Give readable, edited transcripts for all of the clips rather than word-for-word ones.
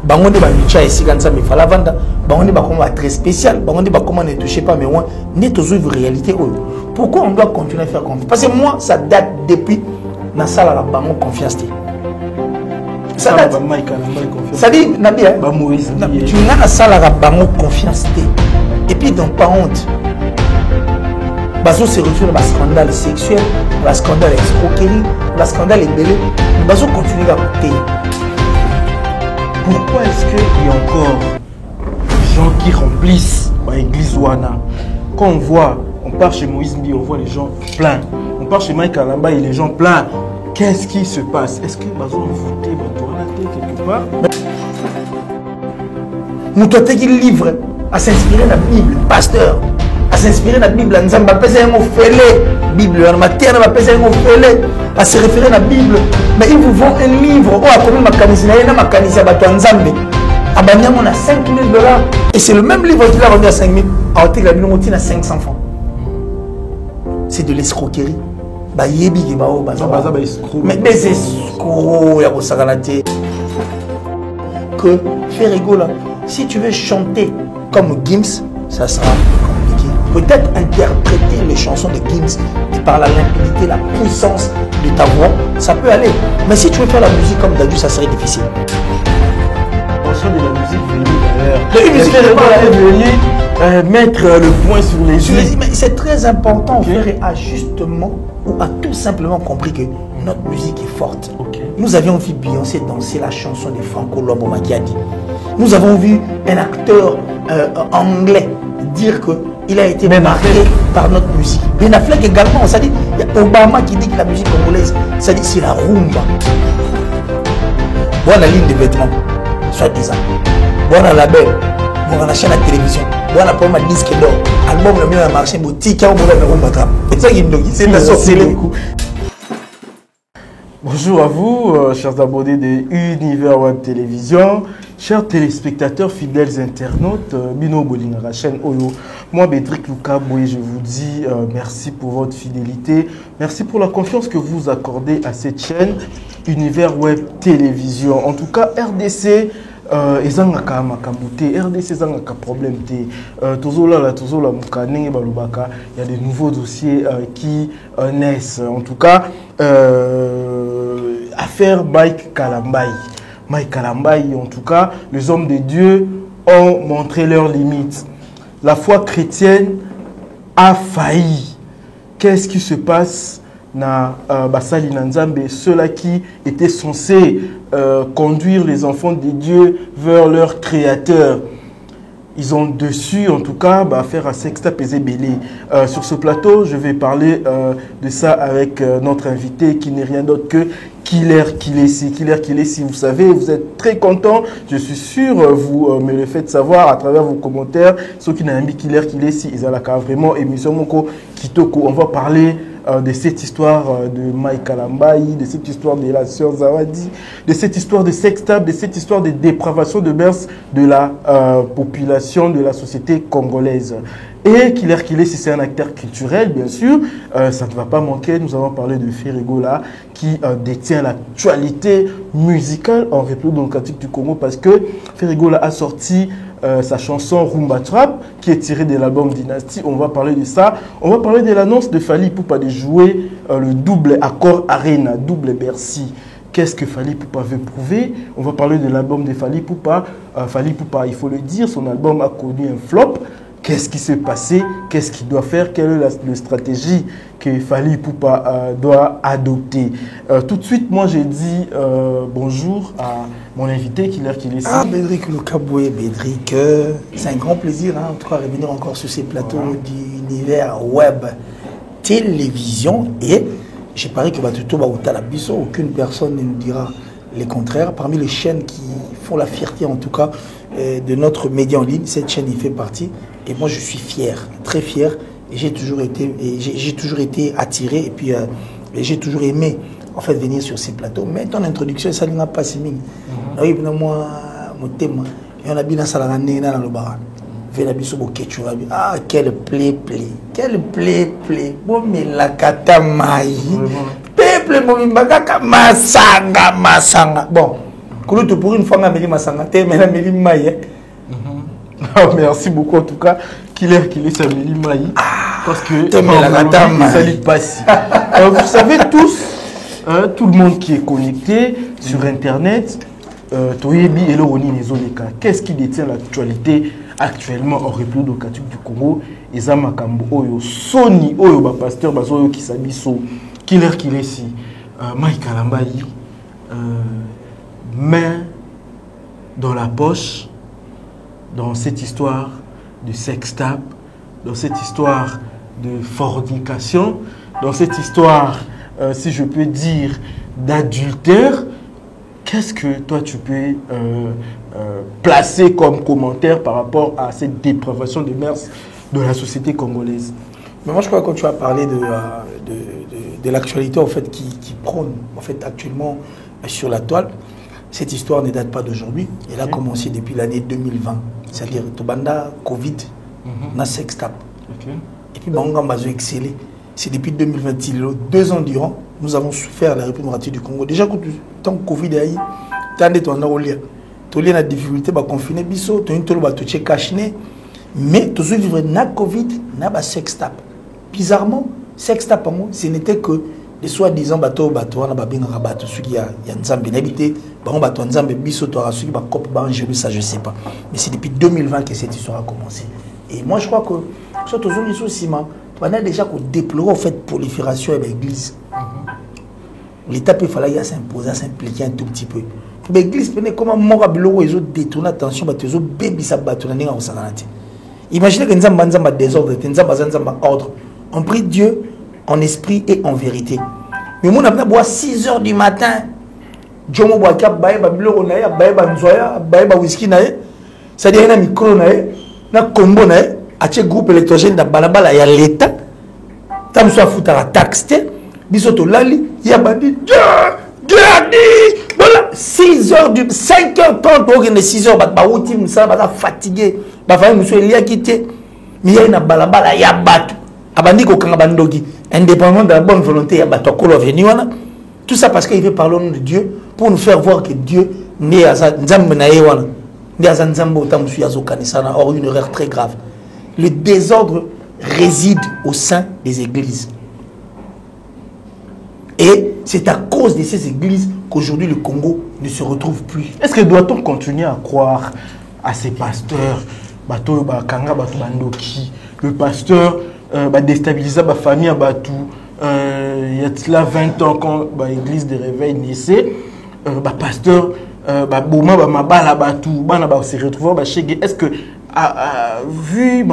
bango de ba micha ici quand ça me fala vanda bango de ba comme très spécial bango de ba comment ne touchez pas mais moi n'est toujours une réalité. Pourquoi on doit continuer à faire confiance? Parce que moi ça date depuis na sala la bango confiance. Ça date. Ça dit Nabi ba Moïse. Tu n'as na sala la bango confiance. Et puis donc pas honte. Bazo se retrouve dans un scandale sexuel, dans un scandale escroquerie, dans un scandale ébélé. Bazo continue à côté. Pourquoi est-ce qu'il y a encore des gens qui remplissent l'église Wana? Quand on voit, on part chez Moïse Mbi, on voit les gens pleins. On part chez Mike Alamba et les gens pleins. Qu'est-ce qui se passe? Est-ce que Bazo a voté quelque part? Nous doit être livre à s'inspirer de la Bible, pasteur. À s'inspirer de la Bible, à se référer à la Bible. Mais ils vous vendent un livre. On a 5 000 $. Et c'est le même livre qu'il a vendu à 5 000. La Bible à 500 francs. C'est de l'escroquerie. Mais des escrocs, que faire rigolo. Si tu veux chanter comme Gims, ça sera compliqué. Peut-être interpréter les chansons de Gims et par la limpidité, la puissance de ta voix, ça peut aller. Mais si tu veux faire la musique comme Dadju, ça serait difficile. De la musique venue d'ailleurs. Mettre le point sur les yeux. Mais c'est très important. Faire ajustement ou a tout simplement compris que notre musique est forte. Nous avions vu Beyoncé danser la chanson de Franco Lobo Makiadi. Nous avons vu un acteur anglais dire qu'il a été marqué par notre musique. Ben Affleck également, ça dit, il y a Obama qui dit que la musique congolaise, ça dit c'est la rumba. Bon, la ligne de vêtements, soit disant. Bon, la label, bon, la chaîne à télévision, bon, la pomme à disque d'or, album le mieux à marché, boutique, on va le rumba trap. C'est ça qui me dit, c'est la sortie. Bonjour à vous, chers abonnés de Univers Web Télévision, chers téléspectateurs, fidèles internautes, Bino Bolinga, la chaîne Oyo. Moi, Bédrick Lukaboué, je vous dis merci pour votre fidélité, merci pour la confiance que vous accordez à cette chaîne Univers Web Télévision. En tout cas, RDC, ezangaka makambuté, RDC ezangaka problème té. Tozola mukanenge balubaka, il y a des nouveaux dossiers qui naissent. En tout cas, affaire Mike Kalambai. Mike Kalambai, en tout cas, les hommes de Dieu ont montré leurs limites. La foi chrétienne a failli. Qu'est-ce qui se passe na Basali Nanzambe, ceux-là qui étaient censés conduire les enfants de Dieu vers leur créateur? Ils ont dessus, en tout cas, faire un sexta pesé belé. Sur ce plateau, je vais parler de ça avec notre invité qui n'est rien d'autre que Killer Kilesi. Killer Kilesi, vous savez, vous êtes très content. Je suis sûr, vous me le faites savoir à travers vos commentaires. Ceux qui n'ont pas Killer Kilesi, ils ont vraiment émission Moko Kitoko. On va parler de cette histoire de Mike Kalambai, de cette histoire de la sœur Zawadi, de cette histoire de sextape, de cette histoire de dépravation de mœurs de la population, de la société congolaise. Et Killer Kilesi, c'est un acteur culturel, bien sûr, ça ne va pas manquer. Nous allons parler de Ferregola qui détient l'actualité musicale en République démocratique du Congo parce que Ferregola a sorti sa chanson Rumba Trap qui est tirée de l'album Dynasty. On va parler de ça. On va parler de l'annonce de Fally Ipupa de jouer le double accord Arena, double Bercy. Qu'est-ce que Fally Ipupa veut prouver? On va parler de l'album de Fally Ipupa. Fally Ipupa, il faut le dire, son album a connu un flop. Qu'est-ce qui s'est passé? Qu'est-ce qu'il doit faire? Quelle est la stratégie que Fally Ipupa doit adopter? Tout de suite, moi, j'ai dit bonjour à mon invité, Killer Kilesi. Ah, Bédrick Lukaboué, Bédrick, c'est un grand plaisir, hein, en tout cas, revenir encore sur ces plateaux d'Univers Web Télévision. Et j'ai parié que aucune personne ne nous dira le contraire. Parmi les chaînes qui font la fierté, en tout cas, de notre média en ligne, cette chaîne y fait partie. Et moi, je suis fier, très fier. Et j'ai toujours été attiré et puis j'ai toujours aimé en fait venir sur ces plateaux. Mais ton introduction, ça n'a pas si mine. Oui, moi, mon thème, et on a bien ça la dans le bar. Ah, quel play. Bon, mais la katamaï. Peuple, masanga. Bon, Pour une fois, on a mis ma sangaté, mais on a mis maille. Merci beaucoup en tout cas. Qu'il est Samuel Maï. Parce que ça lui passe. Vous savez tous, tout le monde qui est connecté sur Internet, qu'est-ce qui détient l'actualité actuellement en République démocratique du Congo? Et ça makambo oyo Sony oyo ba pasteur bazoyo qui sabiso killer si Mike Kalambayi main dans la poche dans cette histoire de sextape, dans cette histoire de fornication, dans cette histoire si je peux dire d'adultère. Qu'est-ce que toi tu peux placer comme commentaire par rapport à cette dépravation de mœurs de la société congolaise? Mais moi je crois que quand tu as parlé de l'actualité en fait, qui prône en fait, actuellement sur la toile, cette histoire ne date pas d'aujourd'hui. Elle a commencé depuis l'année 2020. C'est-à-dire Tobanda, Covid, na sextape. Et puis Bangamba a excellé. C'est depuis 2020, 2 ans durant, nous avons souffert la République démocratique du Congo. Déjà, tant que Covid est là, tant que tu as la difficulté de confiner biso, tu as caché, mais tu as vivre na Covid, na sextape. Bizarrement, sextape, ce n'était que les soi-disant bateaux, on a babinga bateau, ceux qui a nzambe n'habité, baron bateau nzambe biso, tu as ceux qui va cop banjelu, ça je sais pas. Mais c'est depuis 2020 que cette histoire a commencé. Et moi je crois que surtout aussi, on a déjà déploré en fait prolifération de l'église. L'État peut falloir s'imposer, s'impliquer un tout petit peu. L'église peut comment mort bilo ils ont détourné attention, ils ont bébé ça bateau na ninga osanganati. Imaginez que nzamba désordre, nzamba ordre. On prie Dieu en esprit et en vérité. Mais mon abna boit 6 heures du matin. Jomo boit cap bae babilo na bae banzoya, bae ba whisky na. Ça dit na micro na, na combo na. Ache groupe électrogène dans balabala ya l'état tam soit fouta la taxe bisoto lali ya bandi voilà 5h30 pour que 6h ba outi musa ba fatigué ba fa muso elia quitté mais ya na balabala ya bato abandi ko kanga bandogi indépendamment de la bonne volonté ya bato ko venu wana tout ça parce qu'il veut parler au nom de Dieu pour nous faire voir que Dieu n'est à nzambe na yewana ndi à nzambe otam su ya zo kanisana or une erreur très grave. Le désordre réside au sein des églises. Et c'est à cause de ces églises qu'aujourd'hui le Congo ne se retrouve plus. Est-ce que doit-on continuer à croire à ces pasteurs, le pasteur déstabiliser la famille, il y a cela 20 ans quand l'église de réveil naissait, pasteur, se retrouve est-ce que vu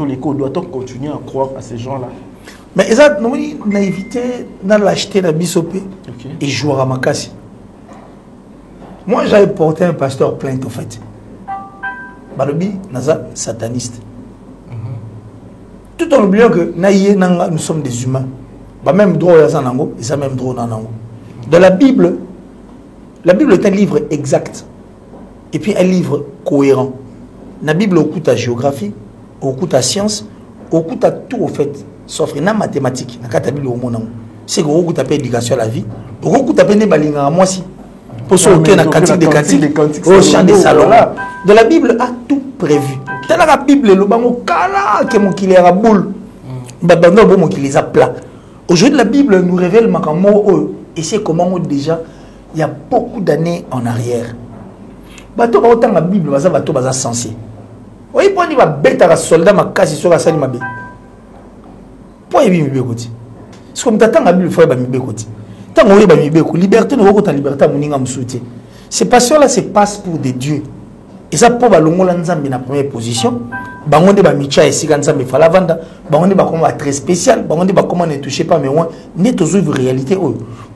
l'école, doit-on continuer à croire à ces gens-là? Mais ils ont naïveté dans l'acheter la bisopé et jouer à Makassi. Moi, j'avais porté un pasteur plainte en fait. Balobi, naza sataniste. Tout en oubliant que nous sommes des humains. Même droit à Zanango, et ça même droit à Nango. Dans la Bible est un livre exact. Et puis un livre cohérent. La Bible écoute à géographie, écoute à science, écoute à tout au fait, sauf la mathématique. C'est qu'on écoute à l'éducation à la vie, on écoute à balinga à moi si. Pour sauter dans la cantique des cantiques, au chant des salons. De la Bible a tout prévu. Dans la Bible, le bango kala que mon qu'il est à boule, babando bon qu'il les a plat. Aujourd'hui, la Bible nous révèle makamo et c'est comment déjà il y a beaucoup d'années en arrière. Bato ba autant la Bible baza bato baza sensé. Oui, pour ni ba bête à soldat ma casse sur la salle ma bé. Pour y vivre bekoti. C'est comme t'attends la Bible faut ba mi bekoti. Tant on y ba mi beko liberté ne ko ta liberté moninga msuté. Ces passions là se passent pour des dieux. Et ça pour ba longola nzambe na première position. Bango de ba micha ici quand nzambe fa la vanda, bango de ba comment très spécial, bango de ba comment ne touchez pas mais moi n'est toujours réalité.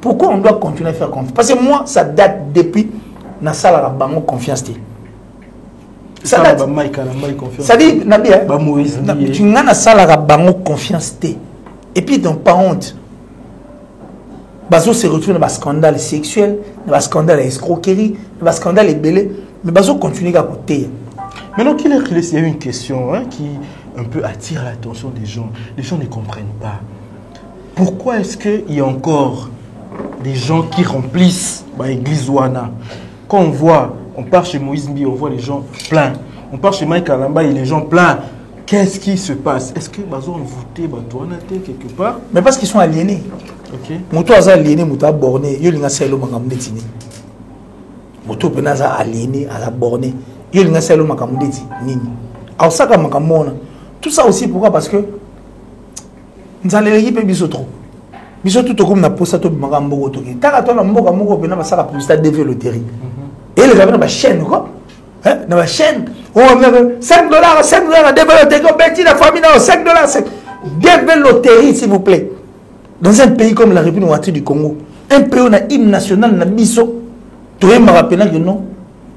Pourquoi on doit continuer à faire confiance? Parce que moi ça date depuis na sala la bango confiance té ça date ça dit nabi tu ngana sala la bango confiance té et puis donc pas honte bazo se retrouve dans un scandale sexuel dans un scandale escroquerie dans un scandale belé mais bazo continue à côté. Maintenant qu'il y a une question qui un peu attire l'attention des gens ne comprennent pas pourquoi est-ce qu'il y a encore des gens qui remplissent l'église Ouana. Quand on part chez Moïse Mbi, on voit les gens pleins. On part chez Mike Kalamba et les gens pleins. Qu'est-ce qui se passe? Est-ce que Bazo ont voté quelque part? Mais parce qu'ils sont aliénés. Ok. Moto aza aliéné, moto a borné. Yo linga selo makamde tini. Moto penaza aliéné, aza borné. Yo linga selo makamde nini. Alors ça comme makamona. Tout ça aussi pourquoi? Parce que nous allons l'équipe biso trop. Biso tout comme na posa to makambo to. Taka to na mboka moko pena ba saka publicité développer. Et les gars na chaîne quoi? Hein? Dans la chaîne, on a $5, $5, développer la famille, $5, développer s'il vous plaît. Dans un pays comme la République du Congo, un pays où on a hymne national, on a biso, tout le monde rappelle que non,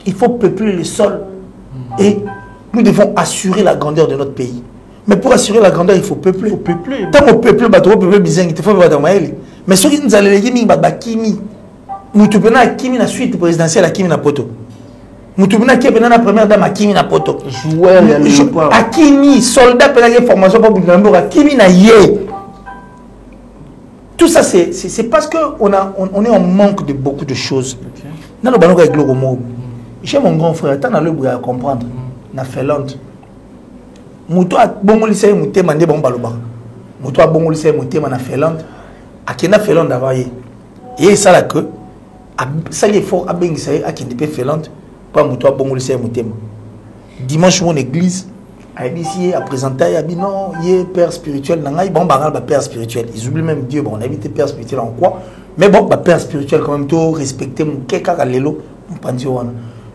il faut peupler le sol et nous devons assurer la grandeur de notre pays. Mais pour assurer la grandeur, il faut peupler. Tant qu'on peuple, il faut peupler bizarre, il faut faire des mais ceux qui nous allaient les gagner, Kimi, nous te prenons à Kimi la suite présidentielle à Kimi na poto. Moutoubina qui est la première dame à Kimi na poto. Joueur et à Kimi, soldat pour la formation pour Bougambo, à Kimi na yé. Tout ça, c'est parce qu'on est en manque de beaucoup de choses. Dans le ballon avec le Romo, j'ai mon grand frère, t'en as le bruit à comprendre. Na fait longtemps. Moutou a bon lycée, mouté mandé bon baloba. Moutou a bon lycée, mouté man a fait longtemps. À qui n'a fait longtemps d'abord yé. Et ça là que, ça y est fort, à bien ça y est, à qui n'a pas fait longtemps. Pas moutou bon lycée moutéma. Dimanche mon église a ici à présenter il a dit non il est père spirituel n'a bon baral ba père spirituel ils oublient même Dieu bon on a évité père spirituel en quoi mais bon ba père spirituel quand même tout respecter mon keka lelo on pense wana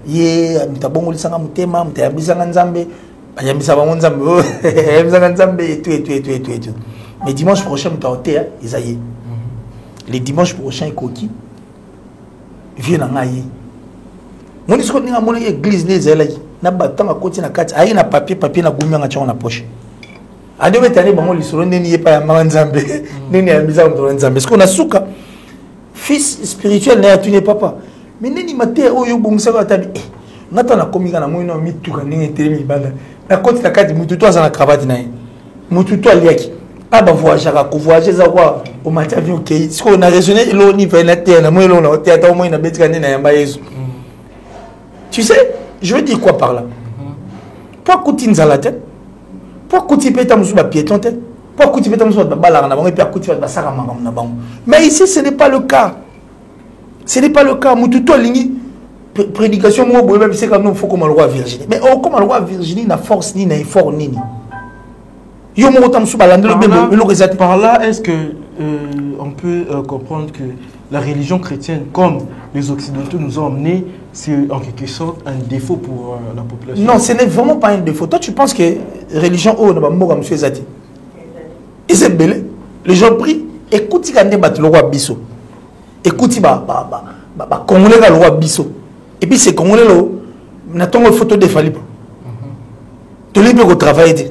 ye mta bon lycée moutéma mta yabisanga nzambe bayambisa ba nzambe yabisanga nzambe et tout mais dimanche prochain mta hotel Isaïe les dimanches prochains coquille vient na ngai mon discours n'est pas mon église les élèves na batanga koti na kati ayi na papier na gumi nga changa na poche ade betani bango lisolo neni yepa ya manzambe neni ya miza ndo nzambe parce qu'on a souka fils spirituel na yatune papa mais neni mate oyo bongisa ka tabi ngata na komika na moyo na mituka ndenge telemi banda na koti na kati mutu to azana cravate na ye mutu to aliaki aba voyager ko voyager za kwa o mati avion ke siko na raisonner lo ni fa na terre na moyo lo na terre ta moyo na betika nena yamba yesu tu sais. Je veux dire quoi par là? Pourquoi couper dans la tête? Pourquoi couper péter mon piéton tête? Pourquoi couper péter mon balar na bango et puis couper ba sara mangam na bango? Mais ici ce n'est pas le cas. Ce n'est pas le cas. Mututo lingi prédication mo boye même c'est comme nous faut comme le roi Virginie. Mais oh comme le roi Virginie na force ni na effort ni. Yo mo tam sou balandelo bembo le resate par là est-ce que on peut comprendre que la religion chrétienne comme les occidentaux nous ont emmenés c'est en quelque sorte un défaut pour la population? Non, ce n'est vraiment pas un défaut. Toi, tu penses que religion, oh, monsieur Zati. Et c'est belé. Les gens prient. Écoute, il y a le roi Bisso. Écoute, il y a le roi Bisso. Et puis, c'est Congolais, on a une photo de Falipo. Tu l'as bien travailler.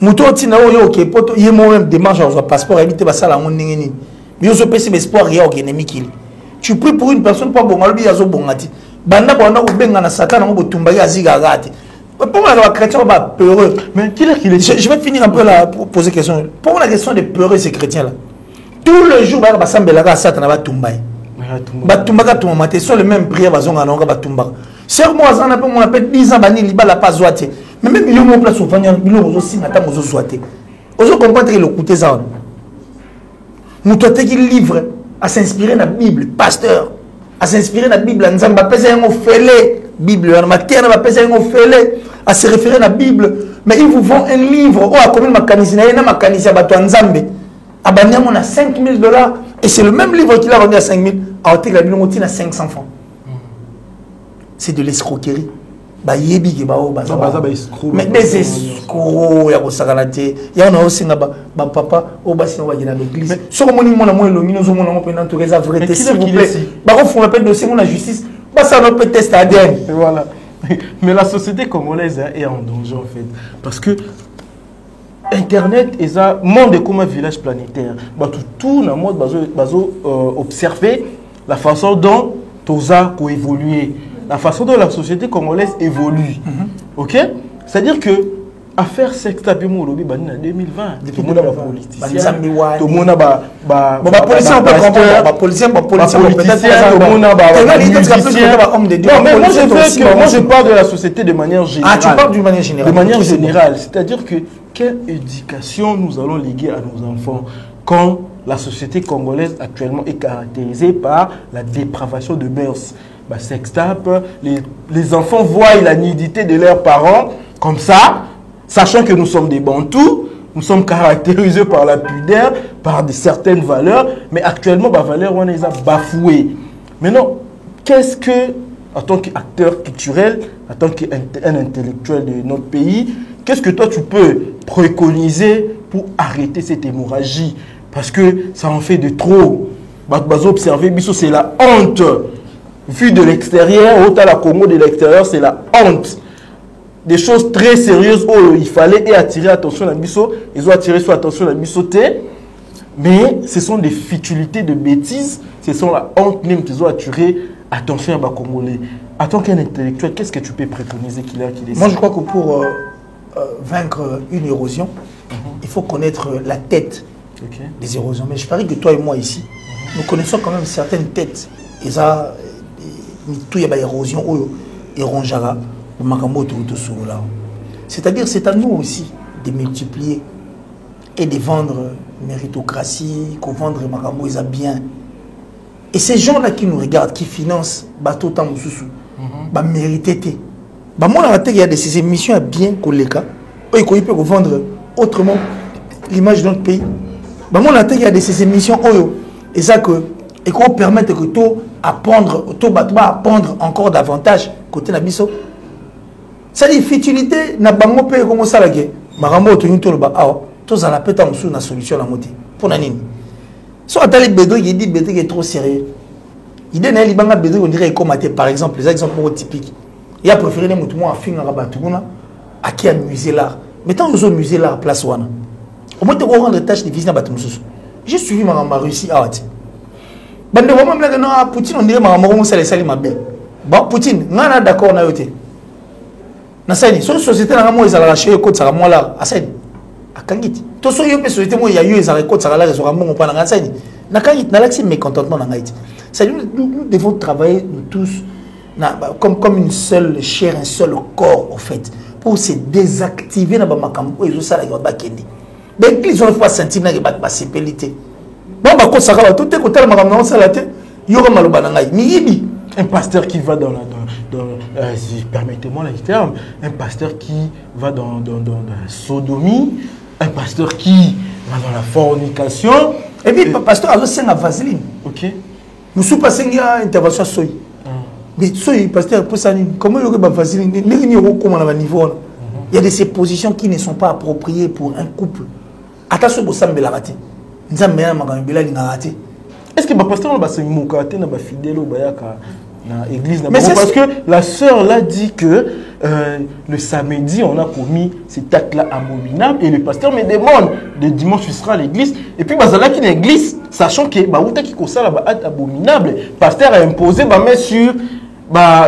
Mouton, tu n'as pas ok, il y a même démarche à passeport, éviter ça la monde n'engeni. Mais on se peut c'est espoir rien au ennemi qui. Tu pries pour une personne pas bon, alors il y a zo bongati. Banda banda ou benga na Satan on botumba ya zigarati. Pour moi les chrétiens va peureux. Mais qui est qu'il est? Je vais finir un peu là pour poser question. Pour moi la question de peureux ces chrétiens là. Tous les jours ba sambela ka Satan va tumbai. Ba tumba ka tumba maté sont les mêmes prières bazonga na ba tumba. Sœur moi ça on appelle 10 ans bani liba la pas zoité. Mais même il y a mon place au fanya bilo aussi na tam ozo zoité. Ozo comprendre le côté ça. Nous toi qui livre à s'inspirer dans la Bible, pasteur, à s'inspirer dans la Bible, à se référer à la Bible, mais ils vous vendent un livre, oh, à combien de mécanismes, il y a un mécanisme à Banyam, on a $5,000, et c'est le même livre qu'il a vendu à 5,000, à Otek, la Bible, on a 500 francs. C'est de l'escroquerie. Mais des escrocs, il y a aussi papa, au bassin, on va dire dans l'église. Sur mon nom, on a la vérité, s'il vous plaît. On appelle dossier, on a justice. Ça on peut tester ADN. Voilà. Mais la société congolaise est en danger en fait. Parce que Internet est un monde comme un village planétaire. Tout le monde va observer la façon dont tout ça a évolué. La façon dont la société congolaise évolue. Ok? C'est-à-dire que affaire sexta pe mo lobi bani na 2020 Depuis tout le monde a 2020. politicien Banzambi tout le monde a bon ba politicien on peut comprendre ba politicien peut-être tout le monde a homme de Dieu. Non, mais moi je parle de la société de manière générale. Ah, tu parles d'une manière générale. De manière générale, c'est-à-dire que quelle éducation nous allons léguer à nos enfants quand la société congolaise actuellement est caractérisée par la dépravation de mœurs. Bah, sextape, les enfants voient la nudité de leurs parents comme ça, sachant que nous sommes des Bantous, nous sommes caractérisés par la pudeur, par certaines valeurs, mais actuellement, les valeurs, on les a bafouées. Maintenant, qu'est-ce que, en tant qu'acteur culturel, en tant qu'un intellectuel de notre pays, qu'est-ce que toi tu peux préconiser pour arrêter cette hémorragie? Parce que ça en fait de trop. Observer, c'est la honte. Vu de l'extérieur, autant la Congo de l'extérieur, c'est la honte. Des choses très sérieuses où il fallait attirer attention à Bisso. Ils ont attiré sur attention à Bisso. Mais ce sont des futilités de bêtises. Ce sont la honte même qu'ils ont attiré attention à les Congolais. En tant qu'un intellectuel, qu'est-ce que tu peux préconiser qu'il est? Moi, je crois que pour vaincre une érosion, il faut connaître la tête des érosions. Mais je parie que toi et moi ici, nous connaissons quand même certaines têtes. Et ça, tout y a érosion, éronjara, c'est-à-dire, c'est à nous aussi de multiplier et de vendre méritocratie, qu'on vendre Makambo, ils ont bien. Et ces gens-là qui nous regardent, qui financent bateau temps sous mérité. Moi, il y a de ces émissions à bien collègues, ils peuvent vendre autrement l'image de notre pays. Moi, il y a de ces émissions et ça que et qu'on permette que tout apprendre encore davantage côté Nabiso. Ça dit futilité na bango pe comme ça là que Makambo to nyito ba ah to za la peta musu na solution la moti pour na nini. So atali Bédou il dit Bédou est trop sérieux. Il donne un libanga Bédou on dirait comme par exemple les exemples typiques. Il a préféré les mutu mo afinga ba tuguna à qui amuser l'art. Mais tant aux musée l'art place wana. Au moins te rendre tâche difficile na ba musu. J'ai suivi ma Russie ah bande vraiment blague non Poutine on dirait Makambo ça les sali ma belle. Bon Poutine ngana d'accord na yote. Na sani so société na mo ezala raché ko tsaka mo la asani akangiti to so yo pe société mo ya yo ezala ko tsaka la rezo mo pa na sani na kangiti na l'accès mécontentement na ngaiti. Ça nous devons travailler nous tous comme une seule chair, un seul corps au fait pour se désactiver na ba makambo ezo sala yo ba kendi. Ben ils ont pas senti na ba sépélité. Bon ba ko saka ba tout te ko tala makambo na sala te yo ko maloba na ngai mi yibi un pasteur qui va permettez-moi le terme, un pasteur qui va dans la sodomie, un pasteur qui va dans la fornication. Et puis, le pasteur a aussi la vaseline. Ok. Nous sommes passés à une intervention soy. Mais soy, pasteur, comment il y a une vaseline? Il y a de ces positions qui ne sont pas appropriées pour un couple. Attention, vous savez, la raté. Nous avons raté. Est-ce que le pasteur va se moquer de fidèle au Bayaka? Église, mais parce que la sœur l'a dit que le samedi on a commis cet acte là abominable et le pasteur me demande le dimanche tu seras à l'église et puis là qui l'église sachant que qui ça là acte abominable pasteur a imposé main sur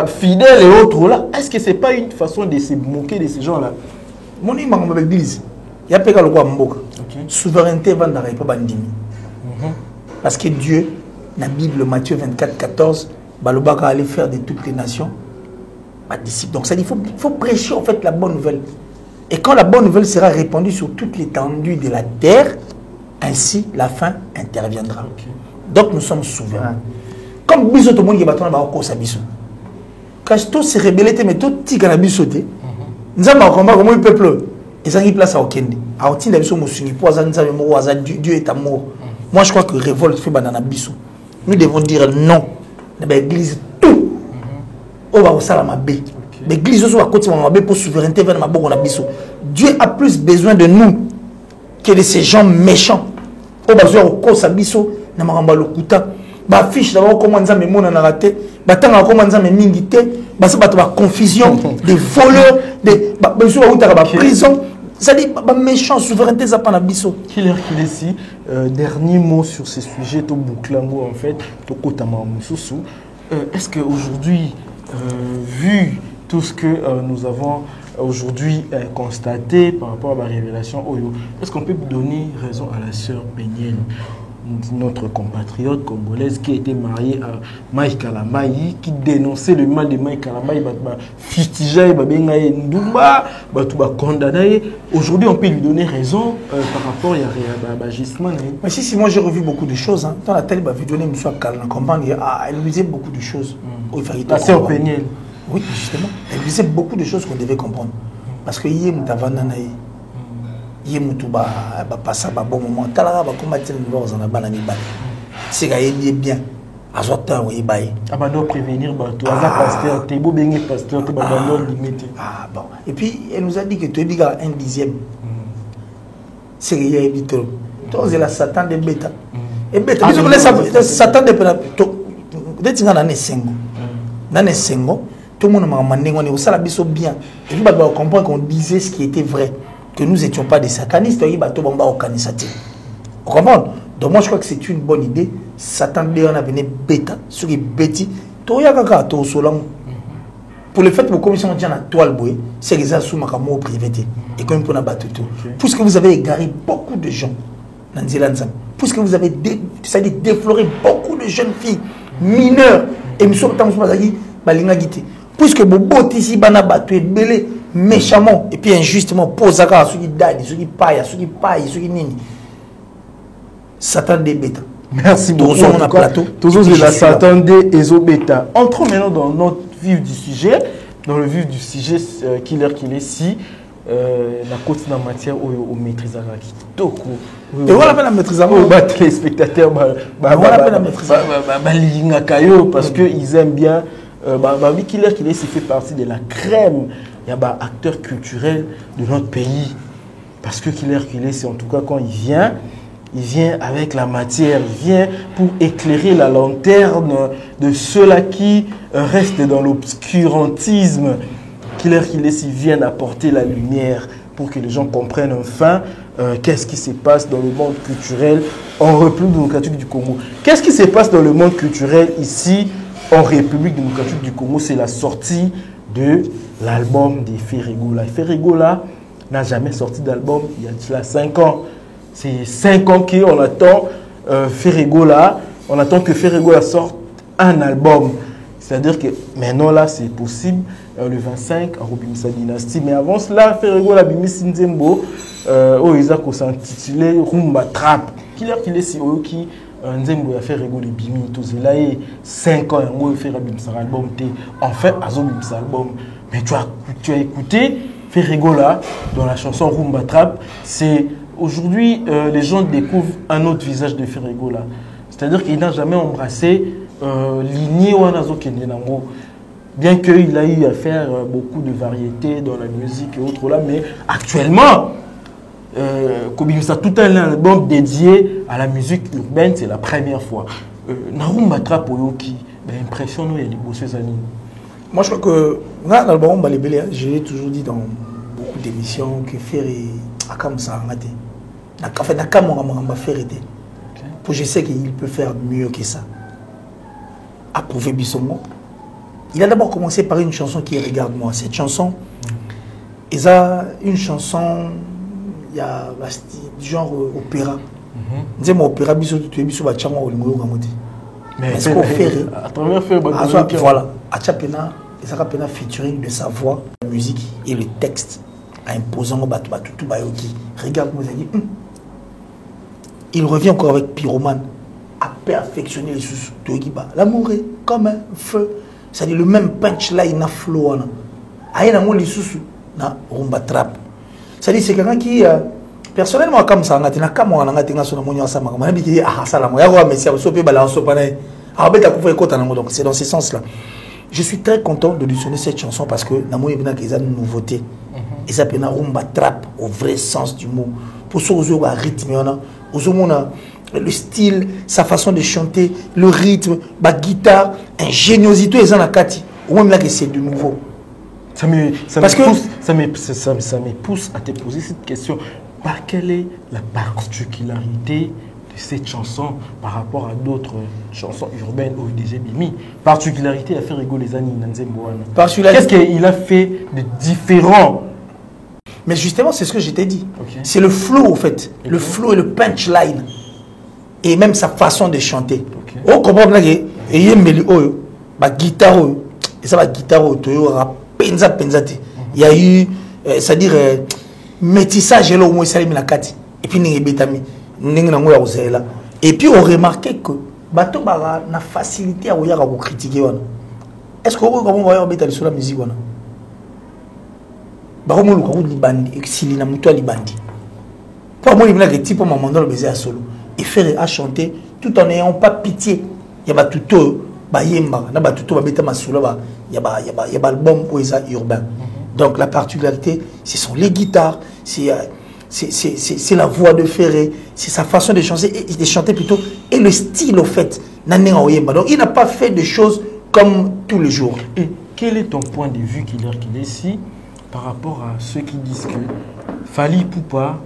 fidèles et autres là. Est-ce que c'est pas une façon de se moquer de ces gens là? Mon imam avec l'église il y a pas le quoi mboka souveraineté va n'arriver pas bandimi parce que Dieu la Bible Matthieu 24:14 Balobaka aller faire de toutes les nations disciples. Donc ça dit il faut prêcher en fait la bonne nouvelle. Et quand la bonne nouvelle sera répandue sur toute l'étendue de la terre, ainsi la fin interviendra. Donc nous sommes souverains. Comme biso tout le monde qui battant ba ko sabiso. Quand tout se rebelle mais tout tika na biso te. Nzamba combat comme le peuple. Et ça qui place à okende. A otinda biso musungi po za nzambe mo waza Dieu est amour. Moi je crois que révolte fait banana biso. Nous devons dire non. L'église tout on va au salamabé l'église aussi va continuer à pour souveraineté vers ma bonne abisso. Dieu a plus besoin de nous que de ces gens méchants au besoin au kosabiso na maramba lokuta ba fiche d'abord comment nzambe mona na raté batanga comment nzambe mingité ba se ba confusion des voleurs des ba besoin ou ta ba prison ça dit ba méchant souveraineté ça pas na biso killer ici dernier mot sur ce sujet to bouclango en fait to kotama mususu. Est-ce qu'aujourd'hui vu tout ce que nous avons aujourd'hui constaté par rapport à ma révélation, est-ce qu'on peut donner raison à la sœur Péniel, notre compatriote congolaise qui était mariée à Mike Kalamai, qui dénonçait le mal de Mike Kalamai, fustigeait, Ndumba, condamné. Aujourd'hui, on peut lui donner raison par rapport à Gisman. Mais si moi j'ai revu beaucoup de choses, hein. Dans la télé, elle lui disait beaucoup de choses. La sœur Péniel. Oui, justement. Elle disait beaucoup de choses qu'on devait comprendre. Parce que hier, passer un bon moment. C'est bien. Prévenir, pasteur, bon. Et puis, elle nous a dit que tu es un dixième. C'est qu'il y a évité. Tu es la Satan de bêta. Et bêta, Satan de bêta. Tu es un Sengo. Tout le monde m'a demandé, on est au bien. Et puis, on comprend qu'on disait ce qui était vrai. Que nous n'étions pas des satanistes, on comprend. Donc moi je crois que c'est une bonne idée. Satan on a venu bêta, sur les bêtis. Pour le fait que vous commencez à dire la toile, c'est que ça sous ma caméra privée. Et comme pour la battre tout. Puisque vous avez égaré beaucoup de gens dans Zéland, puisque vous avez défloré beaucoup de jeunes filles mineures et nous sommes en train de puisque vous bottez ici, battu belé méchamment et puis injustement posaka ceux qui dadi ceux qui paye ceux qui nini Satan des bêta. Merci beaucoup. On a plateau toujours de la Satan des bêta. Entrons maintenant dans notre vif du sujet, dans le vif du sujet qu'il est si la côte en matière au maîtrise à et voilà la maîtrise à les spectateurs parce que ils aiment bien Killer fait partie de la crème. Il y a un acteur culturel de notre pays. Parce que Killer, c'est en tout cas quand il vient avec la matière, il vient pour éclairer la lanterne de ceux-là qui restent dans l'obscurantisme. Killer, il vient apporter la lumière pour que les gens comprennent enfin qu'est-ce qui se passe dans le monde culturel en République démocratique du Congo. Qu'est-ce qui se passe dans le monde culturel ici en République démocratique du Congo? C'est la sortie de l'album de Ferregola. Ferregola n'a jamais sorti d'album il y a déjà 5 ans. C'est 5 ans qu'on attend Ferregola. On attend que Ferregola sorte un album. C'est-à-dire que maintenant là, c'est possible le 25 à Robimisa Dynasty. Mais avant cela, Ferregola Bimisi Nzembo, ils ont s'intitulé Rumba Trap. Qui est si qui Nzembo a fait rigoler Bimi, tout cela est 5 ans, il fait un album, enfin, un album. Mais tu as écouté Ferregola dans la chanson Rumba Trap. C'est aujourd'hui, les gens découvrent un autre visage de Ferregola. C'est-à-dire qu'il n'a jamais embrassé l'igné ou un Kenenango. Bien qu'il a eu à faire beaucoup de variétés dans la musique et autres là, mais actuellement, Kobimisa tout un album dédié à la musique urbaine, c'est la première fois. Narumba Trap Oyoki, impression il y a des bosses années. Moi je crois que dans l'album Balébélé, je l'ai toujours dit dans beaucoup d'émissions que Ferré a comme ça en maté. En fait, je sais qu'il peut faire mieux que ça. Approuver Bissongo. Il a d'abord commencé par une chanson qui est Regarde-moi. Cette chanson, il a une chanson. Il y a genre opéra. Nous avons opéra, mais est-ce qu'on fait à travers voilà, à Tchapena, il a featuring de sa voix, la musique et le texte à imposant au bateau. Regarde-moi, il revient encore avec Pyromane à perfectionner les sous de Giba. L'amour est comme un feu. C'est-à-dire le même punchline na flow. Il y a les sous na Rumba Trap. C'est-à-dire c'est quelqu'un qui personnellement comme ça c'est dans ce sens là. Je suis très content de lui sonner cette chanson parce que namoy bina qu'il y a une nouveauté. Et ça peut na Rumba Trap au vrai sens du mot. Pour ceux qui ont un rythme, le style, sa façon de chanter, le rythme, la guitare, ingéniosité, et ça au moins là que c'est de nouveau. Ça me pousse à te poser cette question. Quelle est la particularité de cette chanson par rapport à d'autres chansons urbaines ou des Bimi? Particularité à faire rigoler les années. Qu'est-ce qu'il a fait de différent Mais justement, c'est ce que je t'ai dit. Okay. C'est le flow, en fait. Okay. Le flow et le punchline. Et même sa façon de chanter. Okay. Oh, comprends bien que il y a une guitare. Et ça va guitare. Il y a eu, c'est-à-dire, métissage. Et puis, on remarquait que bateau a la facilité à critiquer. Est-ce que vous voyez sur la musique? Pour moi, il type à solo et faire à chanter tout en n'ayant pas pitié. Il y a tout album urbain. Donc la particularité, ce sont les guitares, c'est la voix de Ferré, c'est sa façon de chanter plutôt, et le style au fait. Donc il n'a pas fait de choses comme tous les jours. Et quel est ton point de vue qu'il est ici par rapport à ceux qui disent que Fally Ipupa,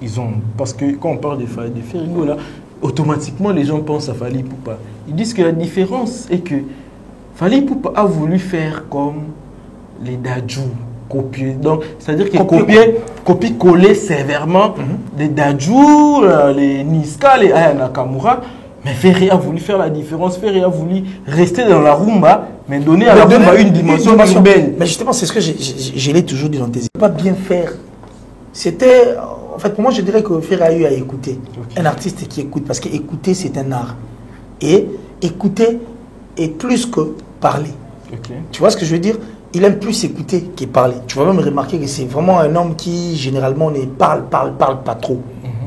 ils ont, parce que quand on parle de Ferrigo là, automatiquement les gens pensent à Fally Ipupa. Ils disent que la différence est que Fally Ipupa a voulu faire comme les Dadju, copier. Donc, c'est-à-dire qu'il copier-coller sévèrement les Dadju, les Niska, les Aya Nakamura. Mais Ferré a voulu faire la différence. Ferré a voulu rester dans la rumba, mais donner à la rumba une dimension urbaine. Mais justement, c'est ce que je l'ai toujours dit dans tes pas bien faire. C'était, en fait, pour moi, je dirais que Ferré a eu à écouter. Okay. Un artiste qui écoute, parce qu'écouter, c'est un art. Et écouter est plus que parler. Okay. Tu vois ce que je veux dire? Il aime plus écouter que parler. Tu vas même remarquer que c'est vraiment un homme qui, généralement, ne parle pas trop.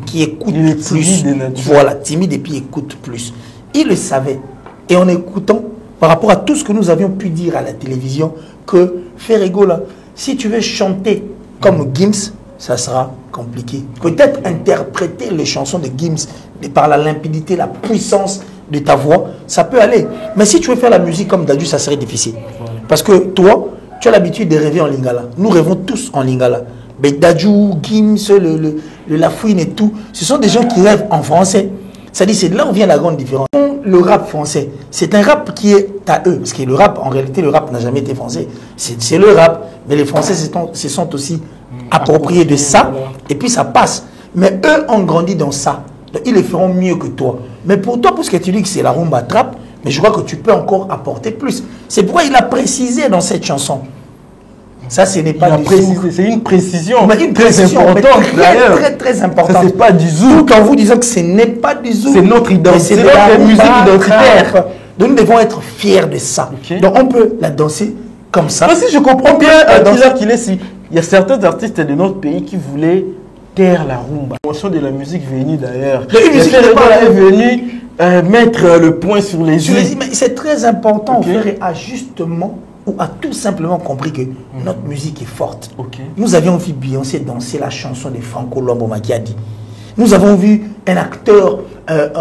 Qui écoute plus. Voilà, timide et puis écoute plus. Il le savait. Et en écoutant, par rapport à tout ce que nous avions pu dire à la télévision, que Ferrigo, là, si tu veux chanter comme Gims, ça sera compliqué. Peut-être interpréter les chansons de Gims par la limpidité, la puissance de ta voix, ça peut aller. Mais si tu veux faire la musique comme Dadju, ça serait difficile. Parce que toi, tu as l'habitude de rêver en lingala. Nous rêvons tous en lingala. Mais Dadju, Gims, le Lafouine et tout, ce sont des gens qui rêvent en français. C'est-à-dire, c'est là où vient la grande différence. Le rap français, c'est un rap qui est à eux. Parce que le rap, en réalité, le rap n'a jamais été français. C'est le rap. Mais les Français se sont aussi appropriés de ça. Et puis, ça passe. Mais eux ont grandi dans ça. Donc, ils le feront mieux que toi. Mais pour toi, parce que tu dis que c'est la rumba trap, mais je crois que tu peux encore apporter plus. C'est pourquoi il a précisé dans cette chanson. Ça, ce n'est pas du zouk. C'est une précision, mais une précision très importante. Très importante. Ce n'est pas du zouk. Tout en vous disant que ce n'est pas du zouk. C'est notre identité, c'est notre musique identitaire. Donc nous devons être fiers de ça. Okay. Donc on peut la danser comme ça. Moi, si je comprends bien, qu'il est si. Il y a certains artistes de notre pays qui voulaient taire la rumba. La mention de la musique venue d'ailleurs. Est venu mettre le point sur les yeux. Mais c'est très important. Okay. Faire ajustement ou a tout simplement compris que notre musique est forte. Okay. Nous avions vu Beyoncé danser la chanson de Franco Lombo Macchiadi. Nous avons vu un acteur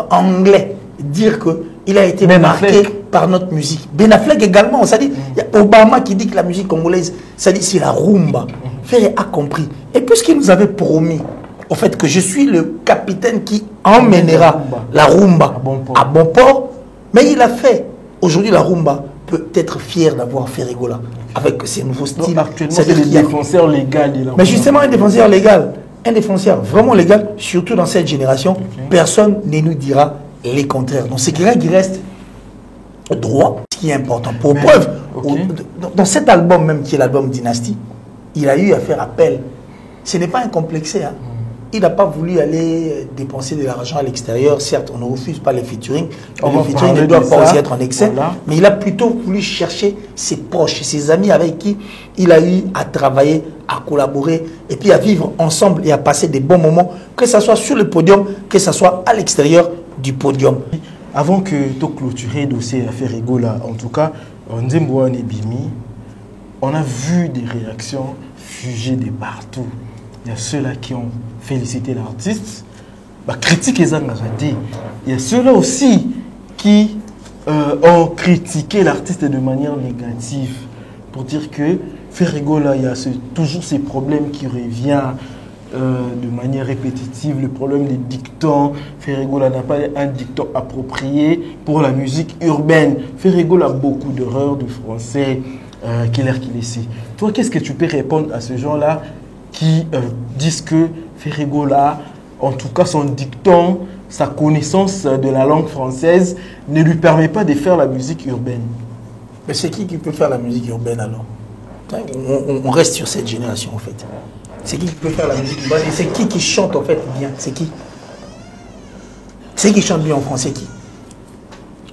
anglais dire qu'il a été marqué par notre musique. Ben Affleck également. Il y a Obama qui dit que la musique congolaise, c'est la rumba. Ferré a compris. Et puisqu'il nous avait promis, au fait que je suis le capitaine qui emmènera la rumba à bon port, mais il a fait. Aujourd'hui, la rumba peut être fier d'avoir Ferrigo là, avec ses nouveaux styles. Actuellement, c'est le défenseur légal. Mais justement, un défenseur légal, un défenseur vraiment légal, surtout dans cette génération, personne ne nous dira les contraires. Donc c'est quelqu'un qui reste droit, ce qui est important. Pour preuve, dans cet album même qui est l'album Dynasty, il a eu à faire appel. Ce n'est pas un complexé. Hein. Il n'a pas voulu aller dépenser de l'argent à l'extérieur. Certes, on ne refuse pas les featuring. Le featuring ne doit pas aussi être en excès. Voilà. Mais il a plutôt voulu chercher ses proches, ses amis avec qui il a eu à travailler, à collaborer et puis à vivre ensemble et à passer des bons moments, que ce soit sur le podium, que ce soit à l'extérieur du podium. Avant que tu clôturer le dossier à Ferrigo, là, en tout cas, on a vu des réactions fugées de partout. Il y a ceux-là qui ont félicité l'artiste, critiquent les engagés. Il y a ceux-là aussi qui ont critiqué l'artiste de manière négative pour dire que Ferrigo, là, il y a toujours ces problèmes qui reviennent de manière répétitive, le problème des dictons. Ferrigo n'a pas un dicton approprié pour la musique urbaine. Ferrigo a beaucoup d'erreurs de français qu'il est ici. Toi, qu'est-ce que tu peux répondre à ce genre-là qui disent que Ferregola, en tout cas son dicton, sa connaissance de la langue française, ne lui permet pas de faire la musique urbaine. Mais c'est qui peut faire la musique urbaine alors? On reste sur cette génération en fait. C'est qui peut faire la musique urbaine? Et c'est qui chante en fait bien? C'est qui? C'est qui chante bien en français? Qui?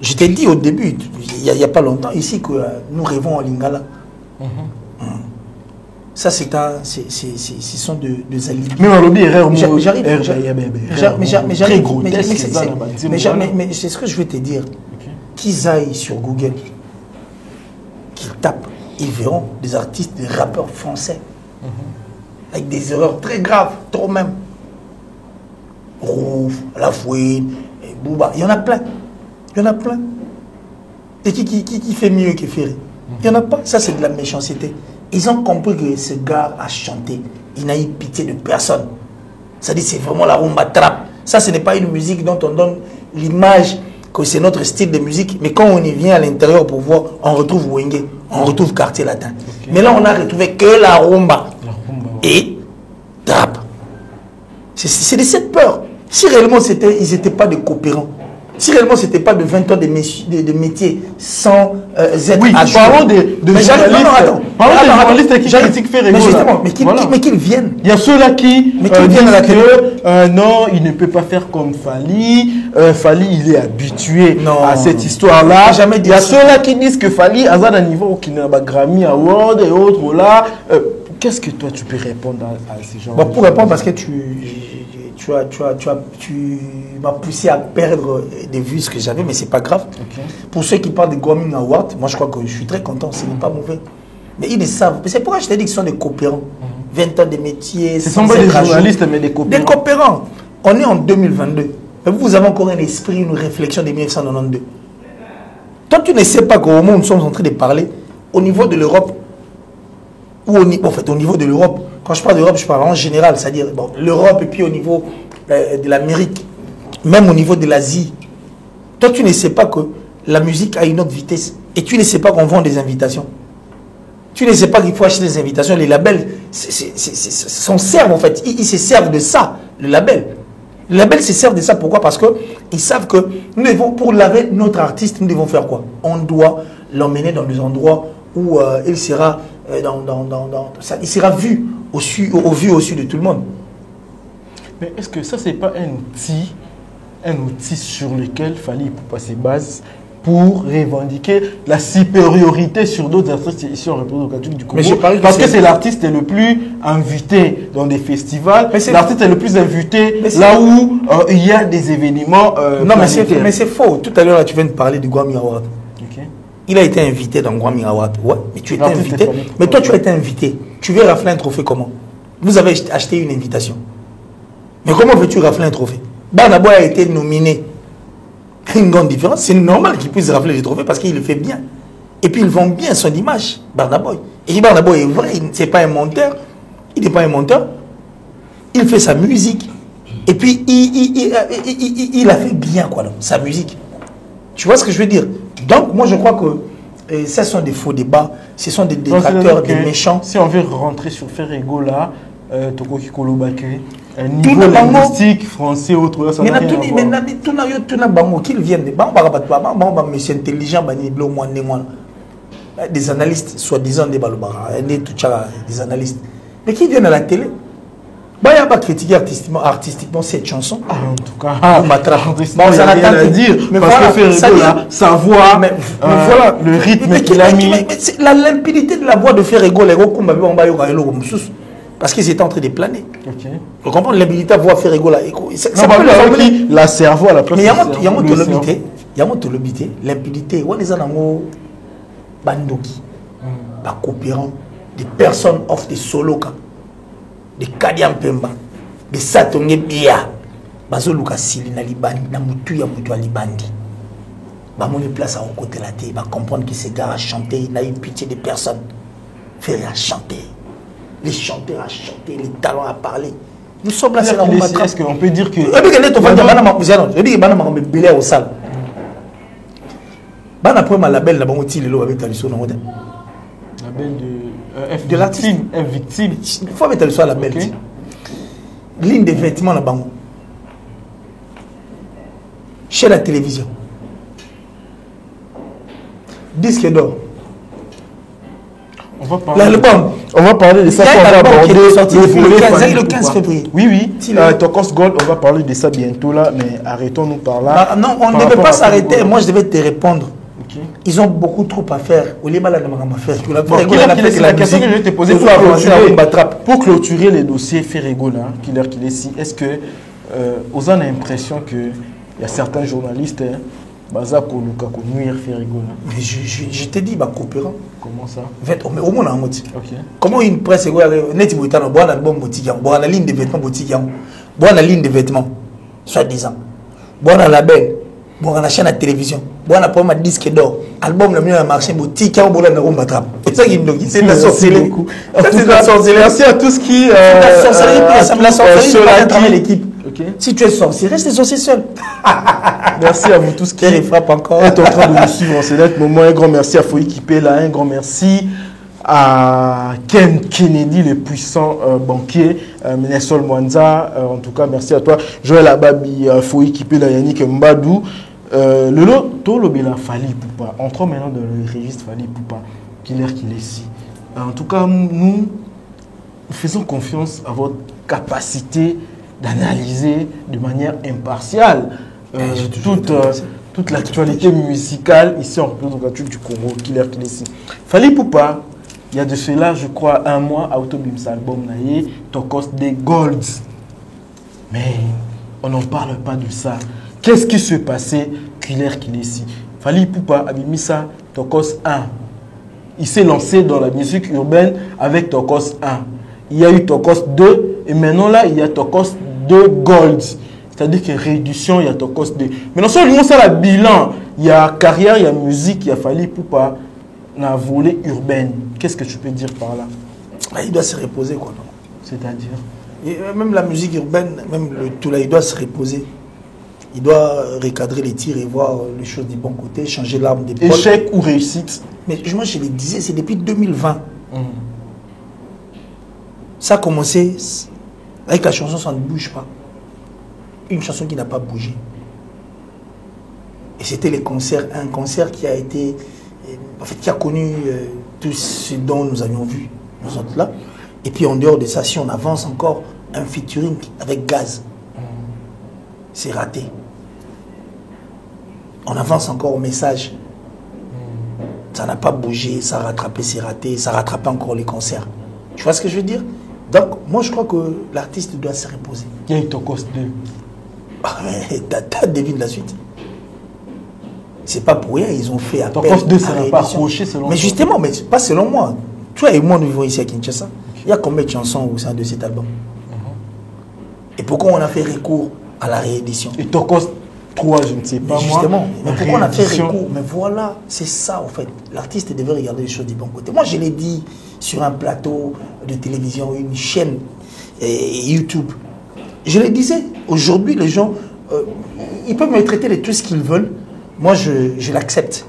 Je t'ai dit au début, il n'y a pas longtemps ici, que nous rêvons en lingala. Ça, ce sont des alibis. Mais on lobby erreur, mais c'est ce que je vais te dire. Qu'ils aillent sur Google, qu'ils tapent, ils verront des artistes, des rappeurs français, avec des erreurs très graves, trop même. Rouf, Lafouine, Bouba, il y en a plein. Il y en a plein. Et qui fait mieux que Ferry? Il n'y en a pas. Ça, c'est de la méchanceté. Ils ont compris que ce gars a chanté. Il n'a eu pitié de personne. Ça dit, c'est vraiment la rumba trap. Ça, ce n'est pas une musique dont on donne l'image que c'est notre style de musique. Mais quand on y vient à l'intérieur pour voir, on retrouve Wenge, on retrouve Quartier Latin. Okay. Mais là, on a retrouvé que la rumba. Et trap. C'est de cette peur. Si réellement ils n'étaient pas des coopérants, si réellement ce n'était pas de 20 ans de métier sans être à jour. Parlons des journalistes qui critiquent Ferregola. Mais justement, mais qu'ils viennent. Il y a ceux-là qui viennent à la télé. Non, il ne peut pas faire comme Fally. Fally, il est habitué à cette histoire-là. Il y a ceux-là qui disent que Fally a un niveau qui n'a pas Grammy Award et autres là. Qu'est-ce que toi tu peux répondre à ces gens? Bon, pour répondre, parce que tu m'as poussé à perdre de vue ce que j'avais, mais c'est pas grave. Okay. Pour ceux qui parlent de Grammy Award, moi je crois que je suis très content, ce n'est pas mauvais. Mais ils ne savent. C'est pourquoi je t'ai dit qu'ils sont des coopérants. 20 ans de métier. Ce ne sont pas des journalistes, mais des coopérants. Des coopérants. On est en 2022. Et vous avez encore un esprit, une réflexion de 1992. Toi, tu ne sais pas qu'au moment où nous sommes en train de parler, au niveau de l'Europe, ou au niveau de l'Europe, quand je parle d'Europe, je parle en général, c'est-à-dire l'Europe et puis au niveau de l'Amérique, même au niveau de l'Asie. Toi, tu ne sais pas que la musique a une autre vitesse et tu ne sais pas qu'on vend des invitations. Tu ne sais pas qu'il faut acheter des invitations. Les labels s'en servent en fait. Ils se servent de ça, le label. Les labels se servent de ça. Pourquoi? Parce qu'ils savent que nous devons, pour laver notre artiste, nous devons faire quoi? On doit l'emmener dans des endroits où il sera... il sera vu au su de tout le monde. Mais est-ce que ça, c'est pas un outil sur lequel Fally Ipupa se base pour revendiquer la supériorité sur d'autres artistes ici en République du Congo? Parce que c'est l'artiste le plus invité dans des festivals, l'artiste le plus invité là où il y a des événements. Non, mais c'est faux. Tout à l'heure, tu viens de parler du Grammy Award. Il a été invité dans Grammy Award. Ouais, mais tu étais invité. Mais toi, tu as été invité. Tu veux rafler un trophée comment? Vous avez acheté une invitation. Mais comment veux-tu rafler un trophée? Burna Boy a été nominé. Une grande différence. C'est normal qu'il puisse rafler les trophées parce qu'il le fait bien. Et puis, il vend bien son image, Burna Boy. Et Burna Boy est vrai, il n'est pas un menteur. Il n'est pas un menteur. Il fait sa musique. Et puis, il a fait bien, quoi, donc, sa musique. Tu vois ce que je veux dire? Donc, moi, je crois que ce sont des faux débats, ce sont des détracteurs, des méchants. Si on veut rentrer sur Ferregola, Tokoki Kolobake, un niveau linguistique, français, autre, ça n'a rien à voir. Qu'ils viennent, des analystes, soi-disant des analystes, mais qui viennent à la télé. Il n'y a pas critiquer artistiquement cette chanson. En tout cas, ça n'a rien à dire. Mais parce que Ferregola, sa voix, voilà, le rythme qu'il a mis. La limpidité de la voix de Ferregola, parce qu'ils étaient en train de planer. Vous comprenez l'habilité de la voix Ferregola. La cerveau à la place. Mais il y a mon tolobité, l'impudité. On est en bandoki, des coopérants, des personnes off des solo. De Kadiam Pemba, de Satonge Bia, Bazo Luka Sili na Libandi, na Moutou ya Moutou à Libandi. Bah, mon place à côté la tête, va comprendre que ces gars a chanté, il n'a eu pitié de personne. Faire à chanter, les chanteurs à chanter, les talents à parler. Nous sommes là, c'est la rumba. Est-ce qu'on peut dire que. Je dis que Bana m'a belé au sale. Bana pour ma label, la banque, il est là avec Taliso. Label de F De l'artiste. Victime. F Victime. Il faut mettre le soir la belle. Ok. Ligne de vêtements là-bas. Chez la télévision. Disque d'or. L'album. On va parler de ça quand on va aborder le 15 février. Oui, oui. Tokos Gold, on va parler de ça bientôt là, mais arrêtons-nous par là. Ah, non, on ne devait pas s'arrêter. Moi, je devais te répondre. Okay. Ils ont beaucoup trop à faire. Au lieu de faire. La question que je vais te poser pour clôturer les dossiers Ferrego là, qu'il est si, est-ce que vous avez l'impression qu'il y a certains journalistes Baza Koluka nuire Ferrego là? Mais je t'ai dit, coopérant. Comment ça? Mais au moins, on okay. Comment une presse net boitano bon album boutiquian, bon la ligne de vêtements boutiquian, bon la ligne de vêtements, soi-disant, bon la label, bon la chaîne à télévision, bon la pomme à disque d'or, album le mieux à marché boutiquian, bon la room batrap. C'est ça qui me dit, c'est la sorcellerie. C'est la sorcellerie. Merci à tous qui la sorcellerie, la sorcellerie de l'équipe. Okay. Si tu es sorcier, reste sorcier seul. Merci à vous tous qui frappent encore. êtes en train de nous suivre en ce moment. Un grand merci à Foyi Kipela, un grand merci à Ken Kennedy, le puissant banquier, Nesol Mwanza, en tout cas merci à toi, Joël Ababi, Foyi Kipela, Yannick Mbadou, le lot, tout le bela Fali Poupa. Entrons maintenant dans le registre Fali Poupa, qu'il est ici. En tout cas, nous faisons confiance à votre capacité d'analyser de manière impartiale toute l'actualité musicale ici en République du Congo, qu'il est ici. Fali Poupa, il y a de cela, je crois, un mois, Autobim album naïe, Tokos des Golds. Mais on n'en parle pas de ça. Qu'est-ce qui se passait qu'il est ici? Fali Poupa, Abimisa, Tokos 1. Il s'est lancé dans la musique urbaine avec Tokos 1. Il y a eu Tokos 2 et maintenant là, il y a Tokos 2 Gold. C'est-à-dire que réédition, il y a Tokos 2. Maintenant, si on ça, le bilan, il y a carrière, il y a musique, il y a Fali Poupa, dans la volée urbaine. Qu'est-ce que tu peux dire par là? Il doit se reposer, quoi. C'est-à-dire même la musique urbaine, même le tout là, il doit se reposer. Il doit recadrer les tirs et voir les choses du bon côté, changer l'arme des potes. Échec ou réussite? Mais moi, je le disais, c'est depuis 2020. Ça a commencé avec la chanson Ça ne bouge pas. Une chanson qui n'a pas bougé. Et c'était les concerts, un concert qui a été, en fait, qui a connu tout ce dont nous avions vu, nous autres là. Et puis en dehors de ça, si on avance encore, un featuring avec Gaz, c'est raté. On avance encore au message. Ça n'a pas bougé, ça a rattrapé, c'est raté, ça a rattrapé encore les concerts. Tu vois ce que je veux dire? Donc, moi, je crois que l'artiste doit se reposer. Il y a eu Tokos 2. T'as devine la suite. C'est pas pour rien, ils ont fait appel. Tokos 2, ça n'a pas accroché selon moi. Mais justement, mais pas selon moi. Toi et moi, nous vivons ici à Kinshasa. Okay. Il y a combien de chansons au sein de cet album? Et pourquoi on a fait recours à la réédition? Et Tokos 3, je ne sais pas. Mais justement, mais pourquoi on a fait recours? Mais voilà, c'est ça en fait. L'artiste devait regarder les choses du bon côté. Moi, je l'ai dit sur un plateau de télévision, une chaîne YouTube. Je le disais, aujourd'hui, les gens, ils peuvent me traiter de tout ce qu'ils veulent. Moi, je l'accepte.